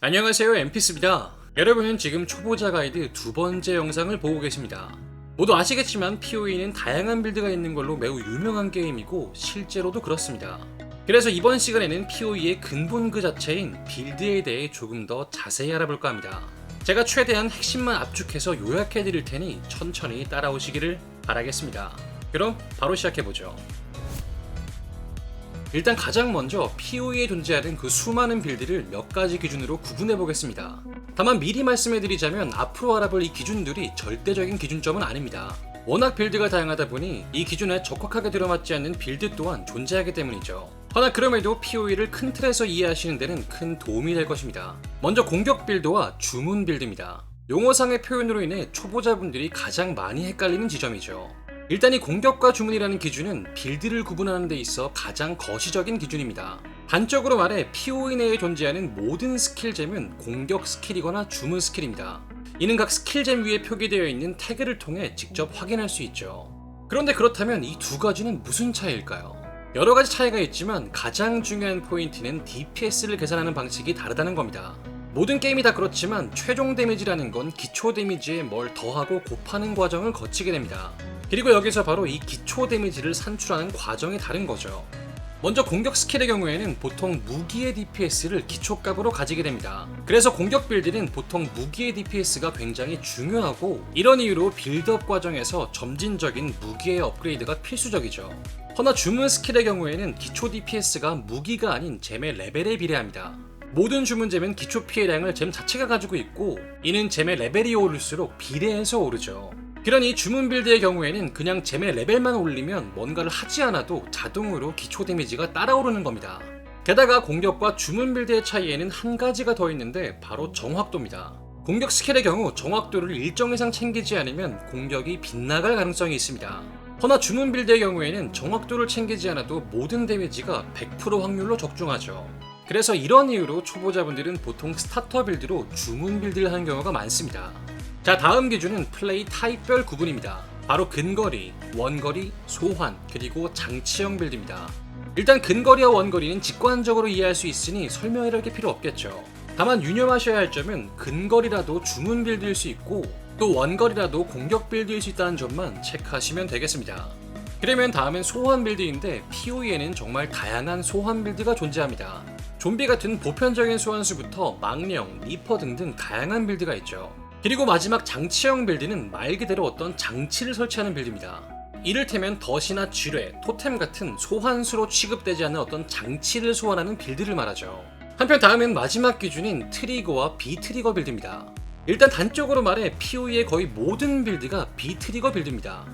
안녕하세요, 엠피스입니다. 여러분은 지금 초보자 가이드 두 번째 영상을 보고 계십니다. 모두 아시겠지만 PoE는 다양한 빌드가 있는 걸로 매우 유명한 게임이고 실제로도 그렇습니다. 그래서 이번 시간에는 PoE의 근본 그 자체인 빌드에 대해 조금 더 자세히 알아볼까 합니다. 제가 최대한 핵심만 압축해서 요약해 드릴 테니 천천히 따라오시기를 바라겠습니다. 그럼 바로 시작해보죠. 일단 가장 먼저 PoE에 존재하는 그 수많은 빌드를 몇 가지 기준으로 구분해 보겠습니다. 다만 미리 말씀해드리자면 앞으로 알아볼 이 기준들이 절대적인 기준점은 아닙니다. 워낙 빌드가 다양하다 보니 이 기준에 적확하게 들어맞지 않는 빌드 또한 존재하기 때문이죠. 허나 그럼에도 PoE를 큰 틀에서 이해하시는 데는 큰 도움이 될 것입니다. 먼저 공격 빌드와 주문 빌드입니다. 용어상의 표현으로 인해 초보자분들이 가장 많이 het갈리는 지점이죠. 일단 이 공격과 주문이라는 기준은 빌드를 구분하는 데 있어 가장 거시적인 기준입니다. 단적으로 말해 PoE 내에 존재하는 모든 스킬잼은 공격 스킬이거나 주문 스킬입니다. 이는 각 스킬잼 위에 표기되어 있는 태그를 통해 직접 확인할 수 있죠. 그런데 그렇다면 이 두 가지는 무슨 차이일까요? 여러 가지 차이가 있지만 가장 중요한 포인트는 DPS를 계산하는 방식이 다르다는 겁니다. 모든 게임이 다 그렇지만 최종 데미지라는 건 기초 데미지에 뭘 더하고 곱하는 과정을 거치게 됩니다. 그리고 여기서 바로 이 기초 데미지를 산출하는 과정이 다른 거죠. 먼저 공격 스킬의 경우에는 보통 무기의 DPS를 기초값으로 가지게 됩니다. 그래서 공격 빌드는 보통 무기의 DPS가 굉장히 중요하고 이런 이유로 빌드업 과정에서 점진적인 무기의 업그레이드가 필수적이죠. 허나 주문 스킬의 경우에는 기초 DPS가 무기가 아닌 잼의 레벨에 비례합니다. 모든 주문잼은 기초 피해량을 잼 자체가 가지고 있고 이는 잼의 레벨이 오를수록 비례해서 오르죠. 그러니 주문 빌드의 경우에는 그냥 잼의 레벨만 올리면 뭔가를 하지 않아도 자동으로 기초 데미지가 따라오르는 겁니다. 게다가 공격과 주문 빌드의 차이에는 한 가지가 더 있는데 바로 정확도입니다. 공격 스킬의 경우 정확도를 일정 이상 챙기지 않으면 공격이 빗나갈 가능성이 있습니다. 허나 주문 빌드의 경우에는 정확도를 챙기지 않아도 모든 데미지가 100% 확률로 적중하죠. 그래서 이런 이유로 초보자분들은 보통 스타터 빌드로 주문 빌드를 하는 경우가 많습니다. 자, 다음 기준은 플레이 타입별 구분입니다. 바로 근거리, 원거리, 소환, 그리고 장치형 빌드입니다. 일단 근거리와 원거리는 직관적으로 이해할 수 있으니 설명할 게 필요 없겠죠. 다만 유념하셔야 할 점은 근거리라도 주문 빌드일 수 있고 또 원거리라도 공격 빌드일 수 있다는 점만 체크하시면 되겠습니다. 그러면 다음은 소환 빌드인데 PoE에는 정말 다양한 소환 빌드가 존재합니다. 좀비 같은 보편적인 소환수부터 망령, 리퍼 등등 다양한 빌드가 있죠. 그리고 마지막 장치형 빌드는 말 그대로 어떤 장치를 설치하는 빌드입니다. 이를테면 덫이나 쥐뢰, 토템 같은 소환수로 취급되지 않는 어떤 장치를 소환하는 빌드를 말하죠. 한편 다음은 마지막 기준인 트리거와 비트리거 빌드입니다. 일단 단적으로 말해 PoE의 거의 모든 빌드가 비트리거 빌드입니다.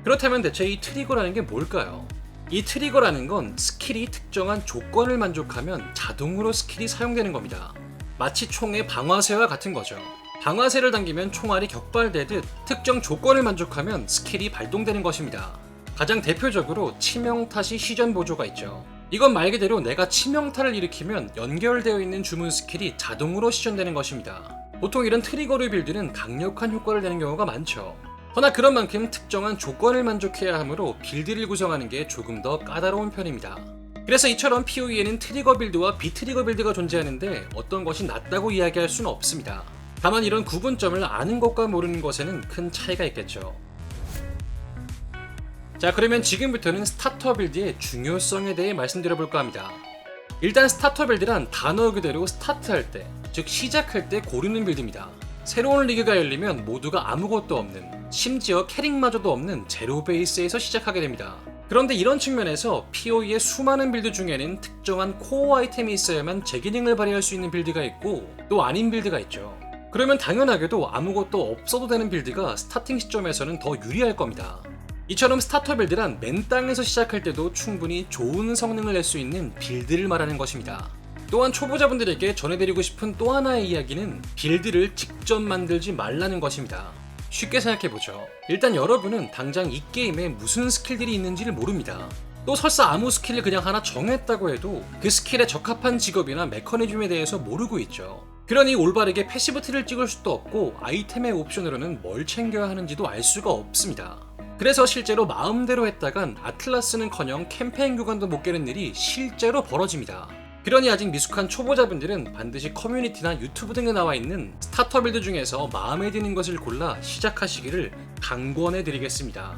그렇다면 대체 이 트리거라는 게 뭘까요? 이 트리거라는 건 스킬이 특정한 조건을 만족하면 자동으로 스킬이 사용되는 겁니다. 마치 총의 방아쇠와 같은 거죠. 방아쇠를 당기면 총알이 격발되듯 특정 조건을 만족하면 스킬이 발동되는 것입니다. 가장 대표적으로 치명타시 시전 보조가 있죠. 이건 말 그대로 내가 치명타를 일으키면 연결되어 있는 주문 스킬이 자동으로 시전되는 것입니다. 보통 이런 트리거류 빌드는 강력한 효과를 내는 경우가 많죠. 허나 그런 만큼 특정한 조건을 만족해야 하므로 빌드를 구성하는 게 조금 더 까다로운 편입니다. 그래서 이처럼 PoE에는 트리거 빌드와 비트리거 빌드가 존재하는데 어떤 것이 낫다고 이야기할 수는 없습니다. 다만 이런 구분점을 아는 것과 모르는 것에는 큰 차이가 있겠죠. 자, 그러면 지금부터는 스타터 빌드의 중요성에 대해 말씀드려볼까 합니다. 일단 스타터 빌드란 단어 그대로 스타트할 때, 즉 시작할 때 고르는 빌드입니다. 새로운 리그가 열리면 모두가 아무것도 없는, 심지어 캐릭마저도 없는 제로 베이스에서 시작하게 됩니다. 그런데 이런 측면에서 PoE의 수많은 빌드 중에는 특정한 코어 아이템이 있어야만 제 기능을 발휘할 수 있는 빌드가 있고 또 아닌 빌드가 있죠. 그러면 당연하게도 아무것도 없어도 되는 빌드가 스타팅 시점에서는 더 유리할 겁니다. 이처럼 스타터 빌드란 맨 땅에서 시작할 때도 충분히 좋은 성능을 낼 수 있는 빌드를 말하는 것입니다. 또한 초보자분들에게 전해드리고 싶은 또 하나의 이야기는 빌드를 직접 만들지 말라는 것입니다. 쉽게 생각해보죠. 일단 여러분은 당장 이 게임에 무슨 스킬들이 있는지를 모릅니다. 또 설사 아무 스킬을 그냥 하나 정했다고 해도 그 스킬에 적합한 직업이나 메커니즘에 대해서 모르고 있죠. 그러니 올바르게 패시브 트를 찍을 수도 없고 아이템의 옵션으로는 뭘 챙겨야 하는지도 알 수가 없습니다. 그래서 실제로 마음대로 했다간 아틀라스는커녕 캠페인 교관도 못 깨는 일이 실제로 벌어집니다. 그러니 아직 미숙한 초보자분들은 반드시 커뮤니티나 유튜브 등에 나와 있는 스타터 빌드 중에서 마음에 드는 것을 골라 시작하시기를 강권해 드리겠습니다.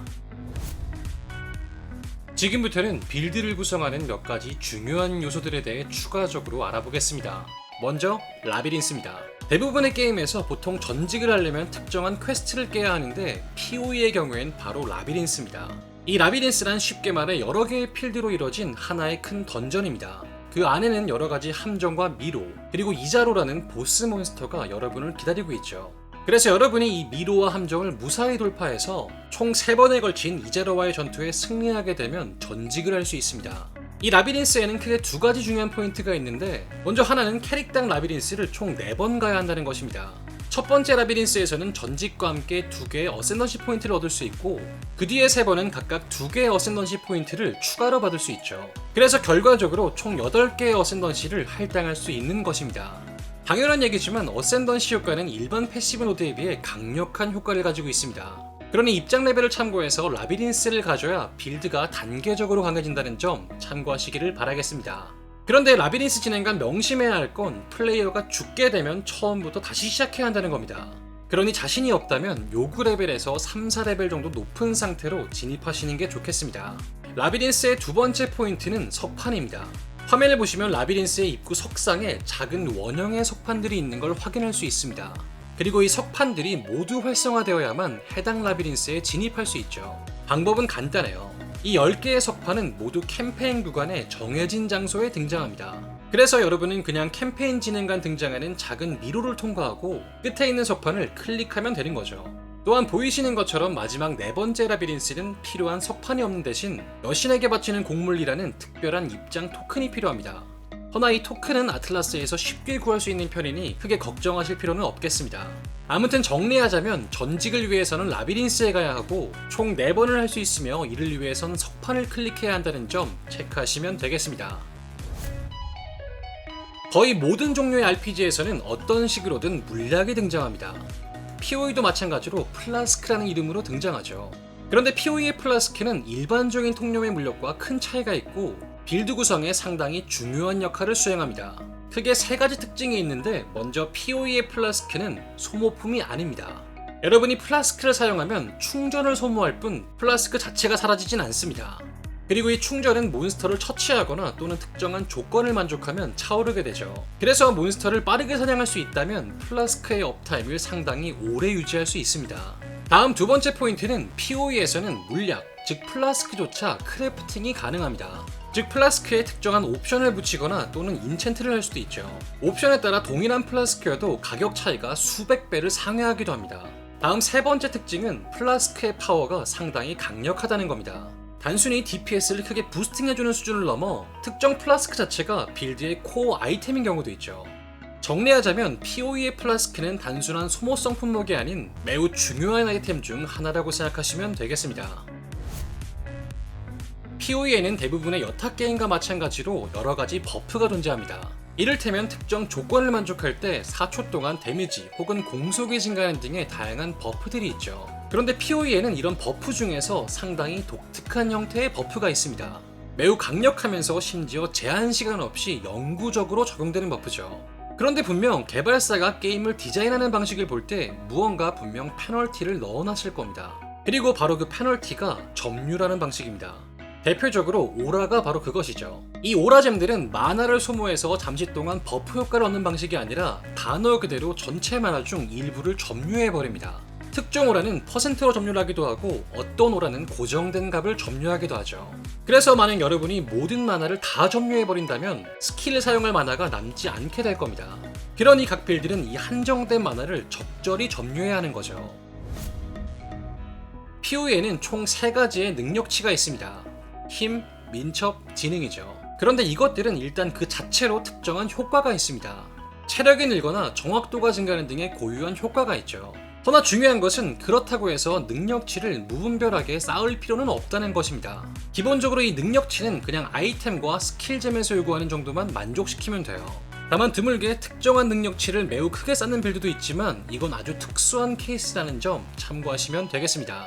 지금부터는 빌드를 구성하는 몇 가지 중요한 요소들에 대해 추가적으로 알아보겠습니다. 먼저 라비린스입니다. 대부분의 게임에서 보통 전직을 하려면 특정한 퀘스트를 깨야 하는데 PoE의 경우엔 바로 라비린스입니다. 이 라비린스란 쉽게 말해 여러 개의 필드로 이뤄진 하나의 큰 던전입니다. 그 안에는 여러 가지 함정과 미로, 그리고 이자로라는 보스 몬스터가 여러분을 기다리고 있죠. 그래서 여러분이 이 미로와 함정을 무사히 돌파해서 총 3번에 걸친 이자로와의 전투에 승리하게 되면 전직을 할 수 있습니다. 이 라비린스에는 크게 2가지 중요한 포인트가 있는데, 먼저 하나는 캐릭당 라비린스를 총 4번 가야 한다는 것입니다. 첫 번째 라비린스에서는 전직과 함께 2개의 어센던시 포인트를 얻을 수 있고, 그 뒤에 3번은 각각 2개의 어센던시 포인트를 추가로 받을 수 있죠. 그래서 결과적으로 총 8개의 어센던시를 할당할 수 있는 것입니다. 당연한 얘기지만 어센던시 효과는 일반 패시브 노드에 비해 강력한 효과를 가지고 있습니다. 그러니 입장 레벨을 참고해서 라비린스를 가져야 빌드가 단계적으로 강해진다는 점 참고하시기를 바라겠습니다. 그런데 라비린스 진행간 명심해야 할 건 플레이어가 죽게 되면 처음부터 다시 시작해야 한다는 겁니다. 그러니 자신이 없다면 요구 레벨에서 3, 4레벨 정도 높은 상태로 진입하시는 게 좋겠습니다. 라비린스의 2번째 포인트는 석판입니다. 화면을 보시면 라비린스의 입구 석상에 작은 원형의 석판들이 있는 걸 확인할 수 있습니다. 그리고 이 석판들이 모두 활성화되어야만 해당 라비린스에 진입할 수 있죠. 방법은 간단해요. 이 10개의 석판은 모두 캠페인 구간의 정해진 장소에 등장합니다. 그래서 여러분은 그냥 캠페인 진행간 등장하는 작은 미로를 통과하고 끝에 있는 석판을 클릭하면 되는 거죠. 또한 보이시는 것처럼 마지막 4번째 라비린스는 필요한 석판이 없는 대신 여신에게 바치는 곡물이라는 특별한 입장 토큰이 필요합니다. 허나 이 토큰은 아틀라스에서 쉽게 구할 수 있는 편이니 크게 걱정하실 필요는 없겠습니다. 아무튼 정리하자면 전직을 위해서는 라비린스에 가야 하고 총 4번을 할 수 있으며 이를 위해선 석판을 클릭해야 한다는 점 체크하시면 되겠습니다. 거의 모든 종류의 RPG에서는 어떤 식으로든 물약이 등장합니다. PoE도 마찬가지로 플라스크라는 이름으로 등장하죠. 그런데 PoE의 플라스크는 일반적인 통념의 물약과 큰 차이가 있고 빌드 구성에 상당히 중요한 역할을 수행합니다. 크게 3가지 특징이 있는데, 먼저 PoE의 플라스크는 소모품이 아닙니다. 여러분이 플라스크를 사용하면 충전을 소모할 뿐 플라스크 자체가 사라지진 않습니다. 그리고 이 충전은 몬스터를 처치하거나 또는 특정한 조건을 만족하면 차오르게 되죠. 그래서 몬스터를 빠르게 사냥할 수 있다면 플라스크의 업타임을 상당히 오래 유지할 수 있습니다. 다음 2번째 포인트는 PoE에서는 물약, 즉 플라스크조차 크래프팅이 가능합니다. 즉 플라스크에 특정한 옵션을 붙이거나 또는 인챈트를 할 수도 있죠. 옵션에 따라 동일한 플라스크여도 가격 차이가 수백 배를 상회하기도 합니다. 다음 3번째 특징은 플라스크의 파워가 상당히 강력하다는 겁니다. 단순히 DPS를 크게 부스팅해주는 수준을 넘어 특정 플라스크 자체가 빌드의 코어 아이템인 경우도 있죠. 정리하자면 PoE의 플라스크는 단순한 소모성 품목이 아닌 매우 중요한 아이템 중 하나라고 생각하시면 되겠습니다. PoE에는 대부분의 여타 게임과 마찬가지로 여러가지 버프가 존재합니다. 이를테면 특정 조건을 만족할 때 4초 동안 데미지 혹은 공속이 증가하는 등의 다양한 버프들이 있죠. 그런데 PoE에는 이런 버프 중에서 상당히 독특한 형태의 버프가 있습니다. 매우 강력하면서 심지어 제한 시간 없이 영구적으로 적용되는 버프죠. 그런데 분명 개발사가 게임을 디자인하는 방식을 볼 때 무언가 분명 페널티를 넣어놨을 겁니다. 그리고 바로 그 페널티가 점유라는 방식입니다. 대표적으로 오라가 바로 그것이죠. 이 오라잼들은 마나를 소모해서 잠시 동안 버프 효과를 얻는 방식이 아니라 단어 그대로 전체 마나 중 일부를 점유해버립니다. 특정 오라는 퍼센트로 점유하기도 하고 어떤 오라는 고정된 값을 점유하기도 하죠. 그래서 만약 여러분이 모든 마나를 다 점유해버린다면 스킬을 사용할 마나가 남지 않게 될 겁니다. 그러니 각 빌드는 이 한정된 마나를 적절히 점유해야 하는 거죠. PoE에는 총 3가지의 능력치가 있습니다. 힘, 민첩, 지능이죠. 그런데 이것들은 일단 그 자체로 특정한 효과가 있습니다. 체력이 늘거나 정확도가 증가하는 등의 고유한 효과가 있죠. 허나 중요한 것은 그렇다고 해서 능력치를 무분별하게 쌓을 필요는 없다는 것입니다. 기본적으로 이 능력치는 그냥 아이템과 스킬잼에서 요구하는 정도만 만족시키면 돼요. 다만 드물게 특정한 능력치를 매우 크게 쌓는 빌드도 있지만 이건 아주 특수한 케이스라는 점 참고하시면 되겠습니다.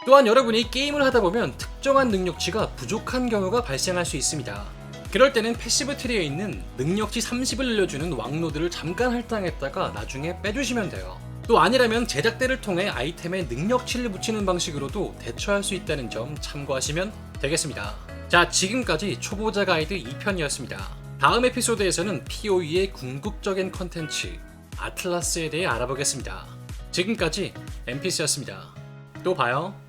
또한 여러분이 게임을 하다 보면 특정한 능력치가 부족한 경우가 발생할 수 있습니다. 그럴 때는 패시브 트리에 있는 능력치 30을 늘려주는 왕노드를 잠깐 할당했다가 나중에 빼주시면 돼요. 또 아니라면 제작대를 통해 아이템에 능력치를 붙이는 방식으로도 대처할 수 있다는 점 참고하시면 되겠습니다. 자, 지금까지 초보자 가이드 2편이었습니다. 다음 에피소드에서는 PoE의 궁극적인 컨텐츠 아틀라스에 대해 알아보겠습니다. 지금까지 NPC였습니다. 또 봐요.